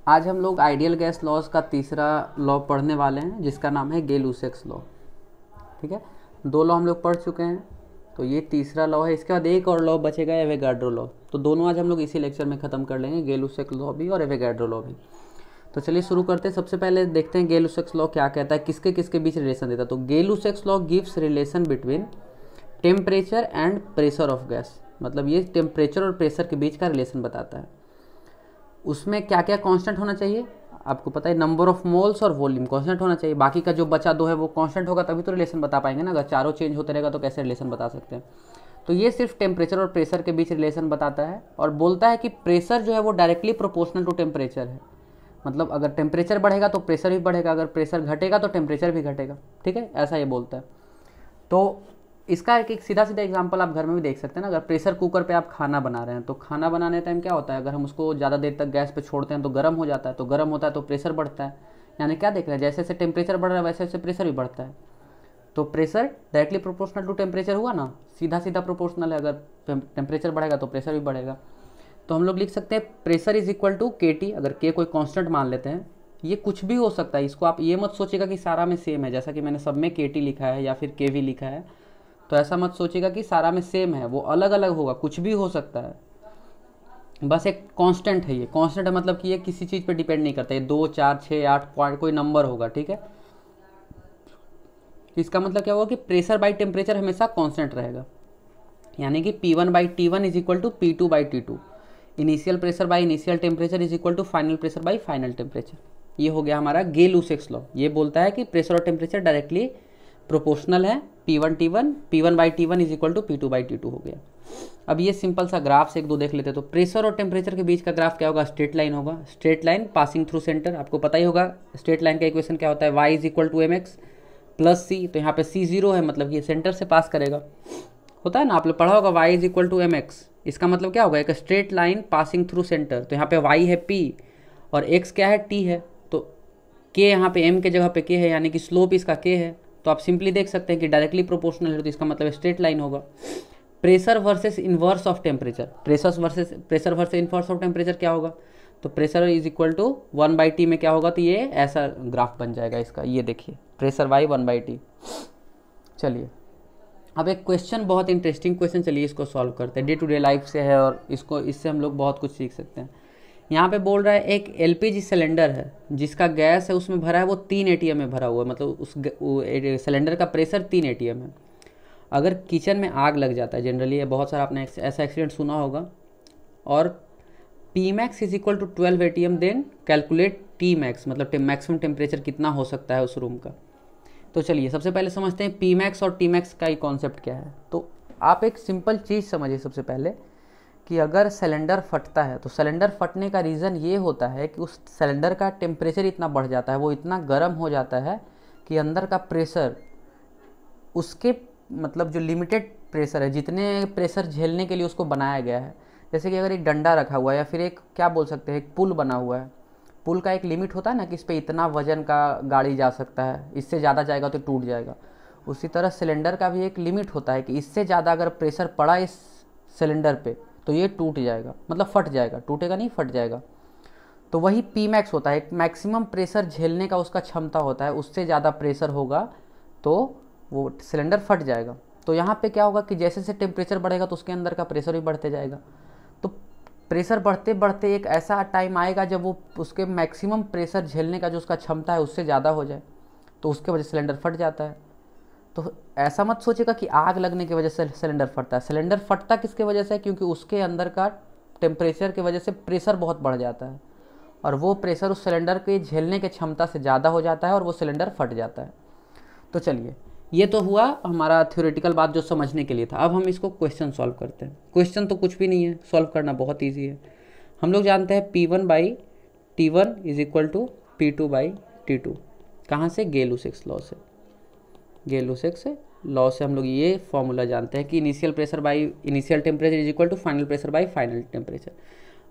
आज हम लोग आइडियल गैस लॉज का तीसरा लॉ पढ़ने वाले हैं जिसका नाम है गे-लुसेक्स लॉ। ठीक है, दो लॉ हम लोग पढ़ चुके हैं, तो ये तीसरा लॉ है। इसके बाद एक और लॉ बचेगा, एवोगाड्रो लॉ। तो दोनों आज हम लोग इसी लेक्चर में ख़त्म कर लेंगे, गे-लुसेक्स लॉ भी और एवोगाड्रो लॉ भी। तो चलिए शुरू करते हैं। सबसे पहले देखते हैं गे-लुसेक्स लॉ क्या कहता है, किसके किसके बीच रिलेशन देता है। तो Gay-Lussac's law gives relation between temperature and pressure of gas, मतलब ये टेम्परेचर और प्रेशर के बीच का रिलेशन बताता है। उसमें क्या क्या कांस्टेंट होना चाहिए आपको पता है, नंबर ऑफ मोल्स और वॉल्यूम कांस्टेंट होना चाहिए। बाकी का जो बचा दो है वो कांस्टेंट होगा, तभी तो रिलेशन बता पाएंगे ना। अगर चारों चेंज होते रहेगा तो कैसे रिलेशन बता सकते हैं। तो ये सिर्फ टेम्परेचर और प्रेशर के बीच रिलेशन बताता है और बोलता है कि प्रेशर जो है वो डायरेक्टली प्रोपोर्शनल टू टेम्परेचर है। मतलब अगर टेम्परेचर बढ़ेगा तो प्रेशर भी बढ़ेगा, अगर प्रेशर घटेगा तो टेम्परेचर भी घटेगा। ठीक है, ऐसा ये बोलता है। तो इसका एक सीधा सीधा एग्जांपल आप घर में भी देख सकते हैं ना। अगर प्रेशर कुकर पे आप खाना बना रहे हैं तो खाना बनाने टाइम क्या होता है, अगर हम उसको ज़्यादा देर तक गैस पे छोड़ते हैं तो गर्म हो जाता है, तो गर्म होता है तो प्रेशर बढ़ता है। यानी क्या देख रहे हैं, जैसे जैसे टेम्परेचर बढ़ रहा है वैसे वैसे प्रेशर भी बढ़ता है। तो pressure directly proportional to temperature हुआ ना, सीधा सीधा प्रोपोर्शनल है। अगर टेम्परेचर बढ़ेगा तो प्रेशर भी बढ़ेगा। तो हम लोग लिख सकते हैं प्रेशर इज इक्वल टू के टी। अगर के कोई कांस्टेंट मान लेते हैं, ये कुछ भी हो सकता है, इसको आप ये मत सोचेगा कि सारा में सेम है, जैसा कि मैंने सब में के टी लिखा है या फिर के वी लिखा है। तो ऐसा मत सोचेगा कि सारा में सेम है, वो अलग अलग होगा, कुछ भी हो सकता है। बस एक कांस्टेंट है, ये कांस्टेंट है मतलब कि ये किसी चीज़ पे डिपेंड नहीं करता। ये 2, 4, 6, 8 पॉइंट कोई नंबर होगा। ठीक है, इसका मतलब क्या होगा कि प्रेशर बाई टेम्परेचर हमेशा कांस्टेंट रहेगा। यानी कि P1 by T1 is equal to P2 by T2। Initial pressure by initial temperature is equal to final pressure by final temperature. ये हो गया हमारा गे-लुसेक्स लॉ। ये बोलता है कि प्रेशर और टेम्परेचर डायरेक्टली प्रोपोर्शनल है। P1 T1, P1 by T1 is equal to P2 by T2 हो गया। अब ये सिंपल सा ग्राफ से एक दो देख लेते हैं। तो प्रेशर और टेम्परेचर के बीच का ग्राफ क्या होगा, स्ट्रेट लाइन होगा। Straight line passing through centre, आपको पता ही होगा स्ट्रेट लाइन का इक्वेशन क्या होता है, y is equal to mx plus C. तो यहाँ पे c जीरो है, मतलब ये सेंटर से पास करेगा, होता है ना, आप लोग पढ़ा होगा y is equal to mx। इसका मतलब क्या होगा, एक straight line passing through centre. तो यहाँ पे y है p और x क्या है, t है। तो k यहाँ पे m के जगह पे k है, यानी कि स्लोप इसका k है। तो आप सिंपली देख सकते हैं कि डायरेक्टली प्रोपोर्शनल है, तो इसका मतलब स्ट्रेट लाइन होगा। Pressure versus inverse of temperature, pressure versus inverse of temperature क्या होगा, तो pressure is equal to 1/T में क्या होगा, तो ये ऐसा ग्राफ बन जाएगा इसका। ये देखिए प्रेशर बाई 1/T। चलिए अब एक क्वेश्चन, बहुत इंटरेस्टिंग क्वेश्चन, चलिए इसको सॉल्व करते हैं। डे टू डे लाइफ से है और इससे हम लोग बहुत कुछ सीख सकते हैं। यहाँ पे बोल रहा है एक एलपीजी सिलेंडर है जिसका गैस है उसमें भरा है वो 3 ATM में भरा हुआ है, मतलब उस सिलेंडर का प्रेशर 3 ATM है। अगर किचन में आग लग जाता है, जनरली बहुत सारा आपने ऐसा एक्सीडेंट सुना होगा, और P max is equal to 12 ATM, then calculate T max, मतलब मैक्सिमम टेम्परेचर कितना हो सकता है उस रूम का। तो चलिए सबसे पहले समझते हैं पी मैक्स और टी मैक्स का ही कॉन्सेप्ट क्या है। तो आप एक सिंपल चीज़ समझिए सबसे पहले कि अगर सिलेंडर फटता है तो सिलेंडर फटने का रीज़न ये होता है कि उस सिलेंडर का टेम्परेचर इतना बढ़ जाता है, वो इतना गर्म हो जाता है कि अंदर का प्रेशर उसके मतलब जो लिमिटेड प्रेशर है, जितने प्रेशर झेलने के लिए उसको बनाया गया है। जैसे कि अगर एक डंडा रखा हुआ है या फिर एक क्या बोल सकते हैं, एक पुल बना हुआ है, पुल का एक लिमिट होता है ना कि इस पर इतना वजन का गाड़ी जा सकता है, इससे ज़्यादा जाएगा तो टूट जाएगा। उसी तरह सिलेंडर का भी एक लिमिट होता है कि इससे ज़्यादा अगर प्रेशर पड़ा इस सिलेंडर पे तो ये टूट जाएगा, मतलब फट जाएगा, टूटेगा नहीं फट जाएगा। तो वही पी मैक्स होता है, एक मैक्सिमम प्रेशर झेलने का उसका क्षमता होता है। उससे ज़्यादा प्रेशर होगा तो वो सिलेंडर फट जाएगा। तो यहाँ पे क्या होगा कि जैसे जैसे टेम्परेचर बढ़ेगा तो उसके अंदर का प्रेशर भी बढ़ते जाएगा। तो प्रेशर बढ़ते बढ़ते एक ऐसा टाइम आएगा जब वो उसके मैक्सिमम प्रेशर झेलने का जो उसका क्षमता है उससे ज़्यादा हो जाए, तो उसके वजह से सिलेंडर फट जाता है। तो ऐसा मत सोचेगा कि आग लगने की वजह से सिलेंडर फटता है। सिलेंडर फटता किसके वजह से है, क्योंकि उसके अंदर का टेम्परेचर की वजह से प्रेशर बहुत बढ़ जाता है और वो प्रेशर उस सिलेंडर के झेलने की क्षमता से ज़्यादा हो जाता है और वो सिलेंडर फट जाता है। तो चलिए ये तो हुआ हमारा थ्योरेटिकल बात जो समझने के लिए था। अब हम इसको क्वेश्चन सॉल्व करते हैं। क्वेश्चन तो कुछ भी नहीं है, सॉल्व करना बहुत ईजी है। हम लोग जानते हैं P1 by T1 is equal to P2 by T2। कहाँ से, गे-लुसेक्स लॉ से। गे-लुसेक्स लॉ से हम लोग ये फॉर्मूला जानते हैं कि initial pressure by initial temperature is equal to final pressure by final temperature.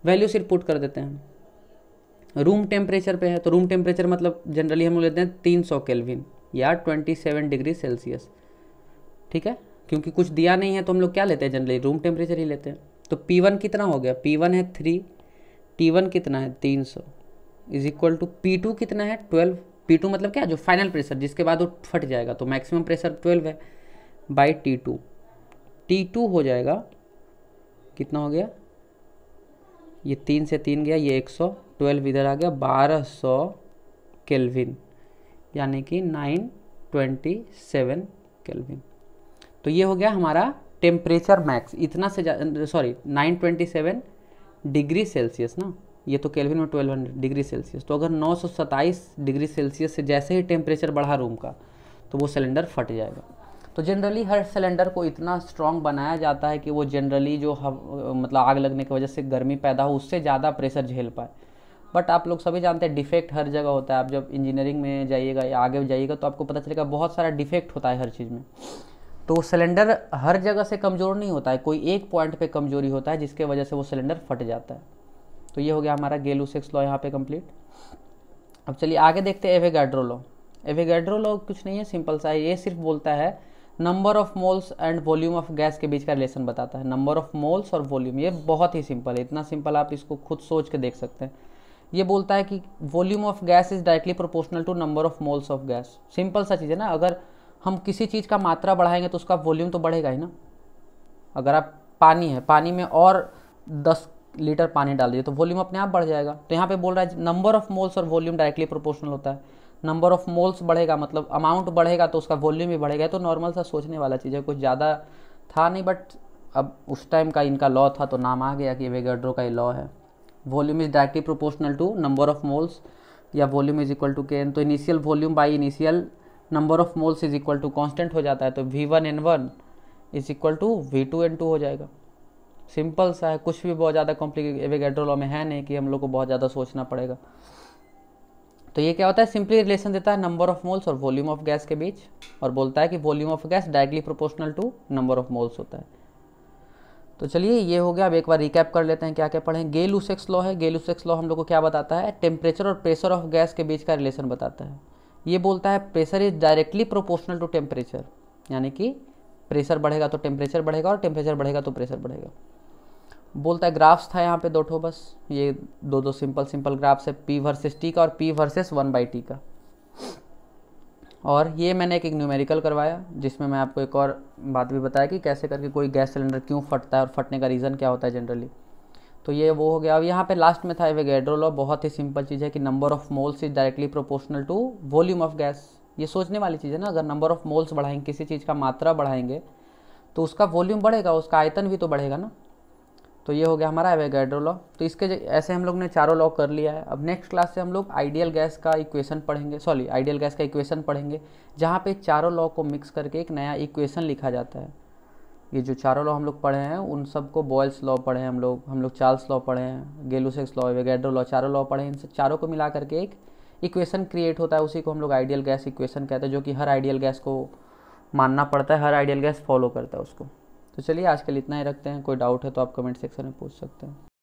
Value सिर्फ पुट कर देते हैं। रूम टेम्परेचर पे है तो रूम टेम्परेचर मतलब जनरली हम लोग लेते हैं 300 केल्विन या 27 डिग्री सेल्सियस। ठीक है, क्योंकि कुछ दिया नहीं है तो हम लोग क्या लेते हैं, जनरली रूम टेम्परेचर ही लेते हैं। तो P1 कितना हो गया, P1 है 3, T1 कितना है 300, इज इक्वल टू P2 कितना है 12, P2 मतलब क्या, जो फाइनल प्रेशर जिसके बाद वो फट जाएगा, तो मैक्सिमम प्रेशर 12 है, बाई T2 हो जाएगा, कितना हो गया, ये 3 से 3 गया, ये 112 इधर आ गया, 1200 केल्विन, यानी कि 927 केल्विन। तो ये हो गया हमारा टेम्परेचर मैक्स, इतना से 927 डिग्री सेल्सियस ना, ये तो केल्विन में 1200 डिग्री सेल्सियस। तो अगर 927 डिग्री सेल्सियस से जैसे ही टेम्परेचर बढ़ा रूम का, तो वो सिलेंडर फट जाएगा। तो जनरली हर सिलेंडर को इतना स्ट्रॉन्ग बनाया जाता है कि वो जनरली जो मतलब आग लगने की वजह से गर्मी पैदा हो, उससे ज़्यादा प्रेशर झेल पाए। बट आप लोग सभी जानते हैं डिफेक्ट हर जगह होता है। आप जब इंजीनियरिंग में जाइएगा या आगे जाइएगा तो आपको पता चलेगा बहुत सारा डिफेक्ट होता है हर चीज़ में। तो सिलेंडर हर जगह से कमज़ोर नहीं होता है, कोई एक पॉइंट पे कमजोरी होता है जिसके वजह से वो सिलेंडर फट जाता है। तो ये हो गया हमारा गेलुसेक्स लॉ यहाँ पे कंप्लीट। अब चलिए आगे देखते हैं एवोगाड्रो लॉ। एवोगाड्रो लॉ कुछ नहीं है, सिंपल सा है, ये सिर्फ बोलता है number of moles and volume of gas के बीच का रिलेशन बताता है। नंबर ऑफ मोल्स और वॉल्यूम, ये बहुत ही सिंपल है, इतना सिंपल आप इसको खुद सोच के देख सकते हैं। ये बोलता है कि volume of gas is directly proportional to number of moles of gas. Simple सा चीज़ है ना, अगर हम किसी चीज़ का मात्रा बढ़ाएंगे तो उसका वॉल्यूम तो बढ़ेगा ही ना। अगर आप पानी है, पानी में और 10 लीटर पानी डाल दीजिए तो वॉल्यूम अपने आप बढ़ जाएगा। तो यहाँ पे बोल रहा है नंबर ऑफ मोल्स और वॉल्यूम डायरेक्टली प्रोपोर्शनल होता है। नंबर ऑफ मोल्स बढ़ेगा मतलब अमाउंट बढ़ेगा तो उसका वॉल्यूम भी बढ़ेगा। तो नॉर्मल सा सोचने वाला चीज़ है, कुछ ज़्यादा था नहीं, बट अब उस टाइम का इनका लॉ था तो नाम आ गया कि एवोगाड्रो का ये लॉ है। Volume is directly proportional to number of moles या volume is equal to Kn। तो initial volume by initial number of moles is equal to constant हो जाता है, तो V1N1 is equal to V2N2 हो जाएगा। सिंपल सा है, कुछ भी बहुत ज़्यादा कॉम्प्लिकेटेड एवोगाड्रो लॉ में है नहीं कि हम लोग को बहुत ज़्यादा सोचना पड़ेगा। तो ये क्या होता है, सिंपली रिलेशन देता है नंबर ऑफ मोल्स और वॉल्यूम ऑफ गैस के बीच, और बोलता है कि volume of gas directly proportional to number of moles होता है। तो चलिए ये हो गया। अब एक बार रिकैप कर लेते हैं क्या क्या पढ़ें। गे-लुसेक्स लॉ है। गे-लुसेक्स लॉ हम लोग को क्या बताता है, टेम्परेचर और प्रेशर ऑफ गैस के बीच का रिलेशन बताता है। ये बोलता है pressure is directly proportional to temperature, यानी कि प्रेशर बढ़ेगा तो टेम्परेचर बढ़ेगा और टेम्परेचर बढ़ेगा तो प्रेशर बढ़ेगा। बोलता है ग्राफ्स था यहाँ पे 2 बस, ये 2 सिंपल ग्राफ्स है, P वर्सेस T का और P वर्सेस 1/T का। और ये मैंने एक न्यूमेरिकल करवाया जिसमें मैं आपको एक और बात भी बताया कि कैसे करके कोई गैस सिलेंडर क्यों फटता है और फटने का रीज़न क्या होता है जनरली। तो ये वो हो गया। अब यहाँ पे लास्ट में था एवोगाड्रो लॉ। बहुत ही सिंपल चीज़ है कि number of moles is directly proportional to volume of gas. ये सोचने वाली चीज़ है ना, अगर नंबर ऑफ मोल्स बढ़ाएंगे, किसी चीज़ का मात्रा बढ़ाएंगे तो उसका वॉल्यूम बढ़ेगा, उसका आयतन भी तो बढ़ेगा ना। तो ये हो गया हमारा एवोगाड्रो लॉ। तो इसके ऐसे हम लोग ने चारों लॉ कर लिया है। अब नेक्स्ट क्लास से हम लोग आइडियल गैस का इक्वेशन पढ़ेंगे, आइडियल गैस का इक्वेशन पढ़ेंगे, जहाँ पे चारों लॉ को मिक्स करके एक नया इक्वेशन लिखा जाता है। ये जो चारों लॉ हम लोग पढ़े हैं उन सबको बॉयल्स लॉ पढ़े हैं हम लोग चार्ल्स लॉ पढ़े हैं, गे-लुसेक्स लॉ, एवोगाड्रो लॉ, चारों लॉ पढ़े हैं। इन चारों को मिला करके एक इक्वेशन क्रिएट होता है, उसी को हम लोग आइडियल गैस इक्वेशन कहते हैं, जो कि हर आइडियल गैस को मानना पड़ता है, हर आइडियल गैस फॉलो करता है उसको। तो चलिए आज के लिए इतना ही रखते हैं। कोई डाउट है तो आप कमेंट सेक्शन में पूछ सकते हैं।